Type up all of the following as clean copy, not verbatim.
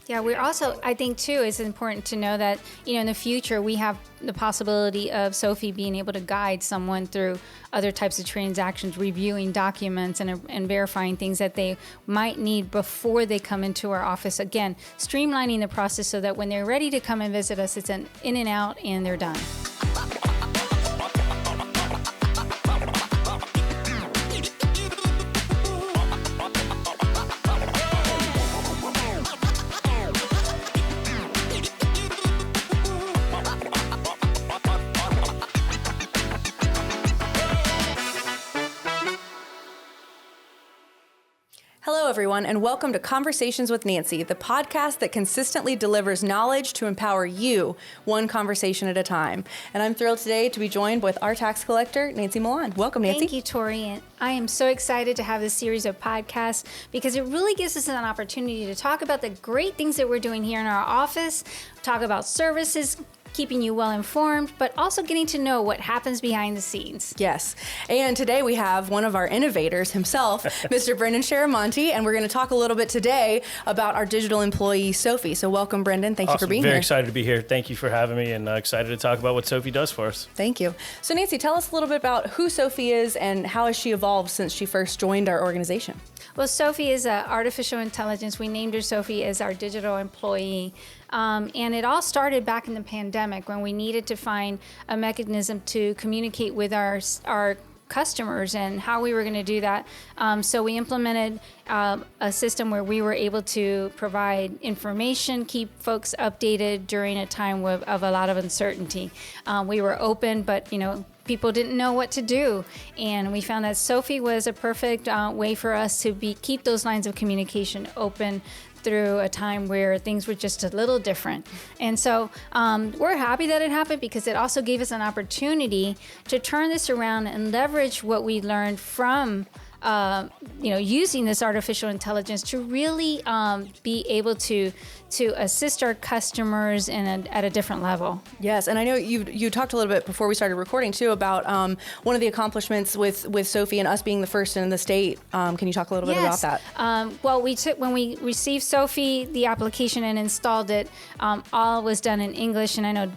Yeah, we're also, I think too, it's important to know that, in the future, we have the possibility of Sophie being able to guide someone through other types of transactions, reviewing documents and verifying things that they might need before they come into our office. Again, streamlining the process so that when they're ready to come and visit us, it's an in and out and they're done. Hello, everyone, and welcome to Conversations with Nancy, the podcast that consistently delivers knowledge to empower you, one conversation at a time. And I'm thrilled today to be joined with our tax collector, Nancy Milan. Welcome, Nancy. Thank you, Tori. And I am so excited to have this series of podcasts because it really gives us an opportunity to talk about the great things that we're doing here in our office, talk about services, keeping you well informed, but also getting to know what happens behind the scenes. Yes. And today we have one of our innovators himself, Mr. Brendan Sharamonte, and we're going to talk a little bit today about our digital employee, Sophie. So welcome, Brendan. Thank you for being here. Very excited to be here. Thank you for having me, and excited to talk about what Sophie does for us. Thank you. So Nancy, tell us a little bit about who Sophie is and how has she evolved since she first joined our organization? Well, Sophie is artificial intelligence. We named her Sophie as our digital employee. And it all started back in the pandemic when we needed to find a mechanism to communicate with our customers and how we were going to do that. So we implemented a system where we were able to provide information, keep folks updated during a time of a lot of uncertainty. We were open, but people didn't know what to do, and we found that Sophie was a perfect way for us to keep those lines of communication open through a time where things were just a little different. And so we're happy that it happened because it also gave us an opportunity to turn this around and leverage what we learned from using this artificial intelligence to really be able to assist our customers at a different level. Yes, and I know you talked a little bit before we started recording too about one of the accomplishments with Sophie and us being the first in the state. Can you talk a little bit about that? Well, when we received Sophie, the application and installed it, all was done in English, and I know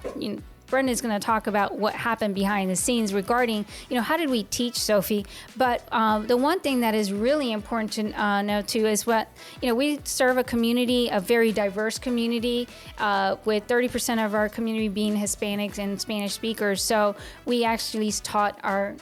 Brendan's going to talk about what happened behind the scenes regarding, how did we teach Sophie? But the one thing that is really important to know too is we serve a community, a very diverse community, with 30% of our community being Hispanics and Spanish speakers. So we actually taught our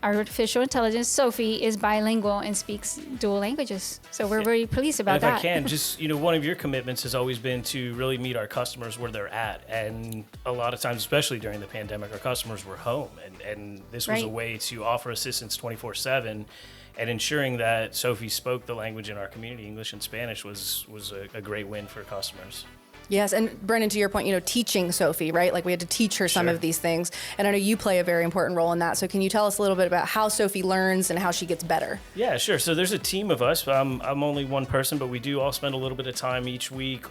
artificial intelligence, Sophie, is bilingual and speaks dual languages. So we're very pleased about that. If I can, just, one of your commitments has always been to really meet our customers where they're at. And a lot of times, especially during the pandemic, our customers were home. And this was a way to offer assistance 24/7. And ensuring that Sophie spoke the language in our community, English and Spanish, was a great win for customers. Yes, and Brendan, to your point, teaching Sophie, right? Like we had to teach her some of these things. And I know you play a very important role in that. So can you tell us a little bit about how Sophie learns and how she gets better? Yeah, sure. So there's a team of us. I'm only one person, but we do all spend a little bit of time each week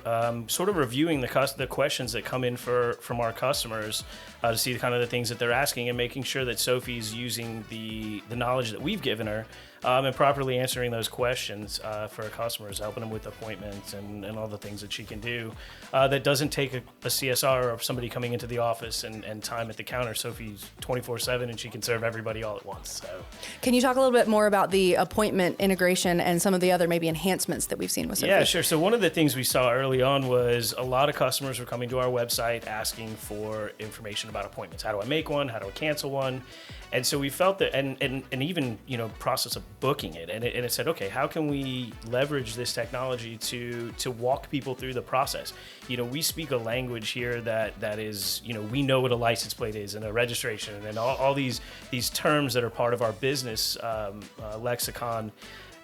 sort of reviewing the questions that come in from our customers to see kind of the things that they're asking and making sure that Sophie's using the knowledge that we've given her and properly answering those questions for our customers, helping them with appointments and all the things that she can do. That doesn't take a CSR or somebody coming into the office and time at the counter. Sophie's 24/7 and she can serve everybody all at once. So, can you talk a little bit more about the appointment integration and some of the other maybe enhancements that we've seen with Sophie? Yeah, sure. So one of the things we saw early on was a lot of customers were coming to our website asking for information about appointments. How do I make one? How do I cancel one? And so we felt that, and even, process of booking it. And it said, okay, how can we leverage this technology to walk people through the process? We speak a language here that is, we know what a license plate is and a registration and all these terms that are part of our business lexicon.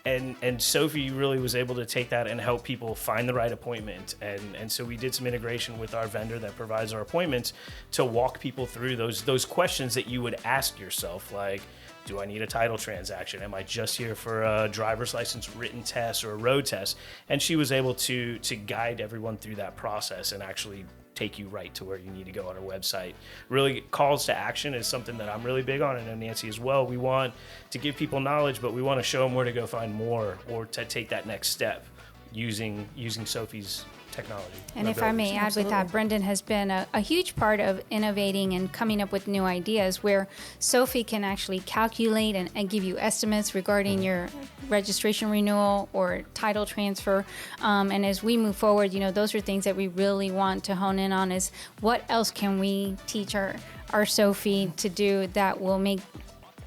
And Sophie really was able to take that and help people find the right appointment. And so we did some integration with our vendor that provides our appointments to walk people through those questions that you would ask yourself, like, do I need a title transaction? Am I just here for a driver's license written test or a road test? And she was able to guide everyone through that process and actually take you right to where you need to go on our website. Really, calls to action is something that I'm really big on, and Nancy as well. We want to give people knowledge, but we want to show them where to go find more or to take that next step using Sophie's technology. And if I may add with that, Brendan has been a huge part of innovating and coming up with new ideas where Sophie can actually calculate and give you estimates regarding your registration renewal or title transfer. And as we move forward, those are things that we really want to hone in on is what else can we teach our Sophie to do that will make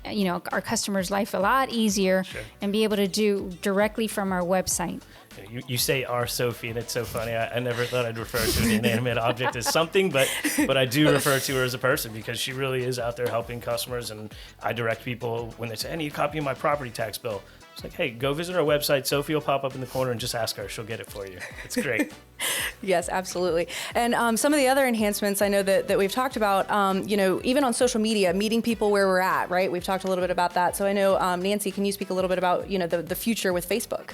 our customers' life a lot easier and be able to do directly from our website. You say our Sophie, and it's so funny. I never thought I'd refer to an inanimate object as something, but I do refer to her as a person because she really is out there helping customers. And I direct people when they say, I need a copy of my property tax bill. It's like, hey, go visit our website. Sophie will pop up in the corner and just ask her. She'll get it for you. It's great. Yes, absolutely. And some of the other enhancements I know that we've talked about, even on social media, meeting people where we're at, right? We've talked a little bit about that. So I know, Nancy, can you speak a little bit about, the future with Facebook?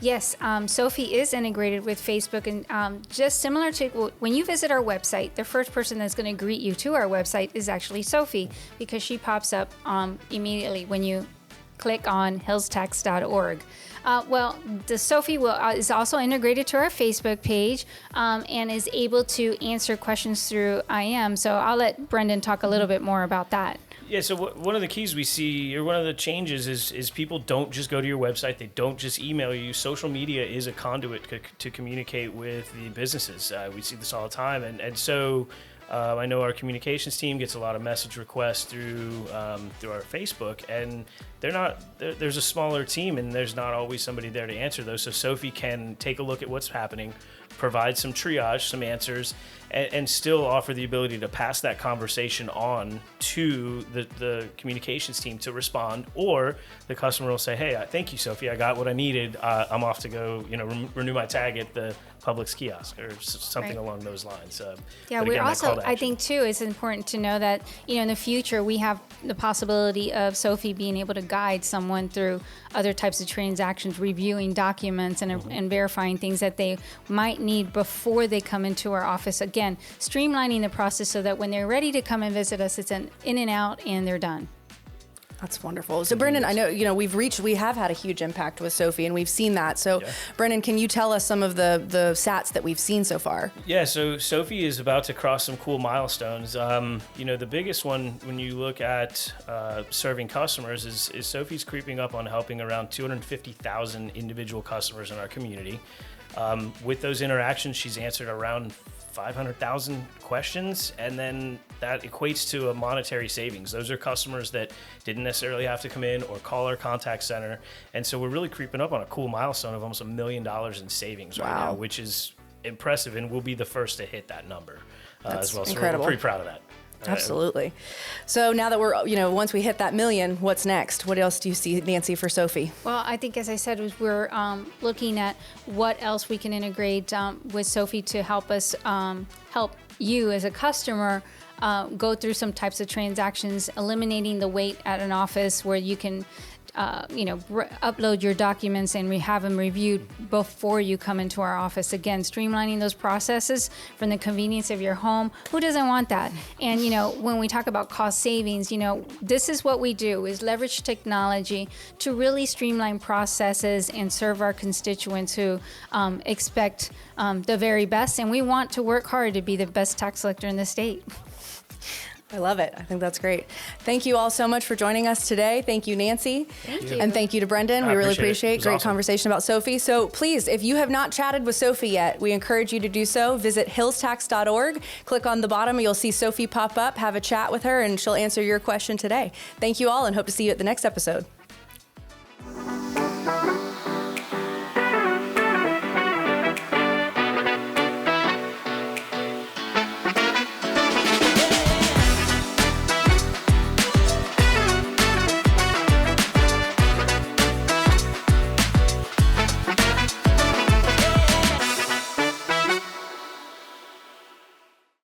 Yes, Sophie is integrated with Facebook, and just similar to when you visit our website, the first person that's going to greet you to our website is actually Sophie because she pops up immediately when you click on hillstax.org. The Sophie is also integrated to our Facebook page and is able to answer questions through IM. So I'll let Brendan talk a little bit more about that. Yeah, so one of the keys we see, or one of the changes is people don't just go to your website. They don't just email you. Social media is a conduit to communicate with the businesses. We see this all the time. And so I know our communications team gets a lot of message requests through our Facebook, and there's a smaller team, and there's not always somebody there to answer those. So Sophie can take a look at what's happening, provide some triage, some answers, and still offer the ability to pass that conversation on to the communications team to respond, or the customer will say, hey, thank you, Sophie, I got what I needed. I'm off to go, renew my tag at the Publix kiosk or something along those lines. We're also, I think too, it's important to know that, in the future we have the possibility of Sophie being able to guide someone through other types of transactions, reviewing documents and verifying things that they might need before they come into our office. Again, streamlining the process so that when they're ready to come and visit us, it's an in and out and they're done. That's wonderful. So Brendan, I know, we have had a huge impact with Sophie and we've seen that. So Brendan, can you tell us some of the stats that we've seen so far? Yeah, so Sophie is about to cross some cool milestones. The biggest one when you look at serving customers is Sophie's creeping up on helping around 250,000 individual customers in our community. With those interactions, she's answered around 500,000 questions, and then that equates to a monetary savings. Those are customers that didn't necessarily have to come in or call our contact center, and so we're really creeping up on a cool milestone of almost $1 million in savings right now, which is impressive, and we'll be the first to hit that number as well. Incredible. So we're pretty proud of that. Absolutely. So now that we're, once we hit that million, what's next? What else do you see, Nancy, for Sophie? Well, I think, as I said, we're looking at what else we can integrate with Sophie to help us help you as a customer go through some types of transactions, eliminating the wait at an office where you can upload your documents and we have them reviewed before you come into our office. Again, streamlining those processes from the convenience of your home. Who doesn't want that? And, when we talk about cost savings, this is what we do, is leverage technology to really streamline processes and serve our constituents who expect the very best. And we want to work hard to be the best tax collector in the state. I love it. I think that's great. Thank you all so much for joining us today. Thank you, Nancy. Thank you. And thank you to Brendan. We really appreciate it. Great conversation about Sophie. So please, if you have not chatted with Sophie yet, we encourage you to do so. Visit hillstax.org. Click on the bottom. You'll see Sophie pop up. Have a chat with her, and she'll answer your question today. Thank you all, and hope to see you at the next episode.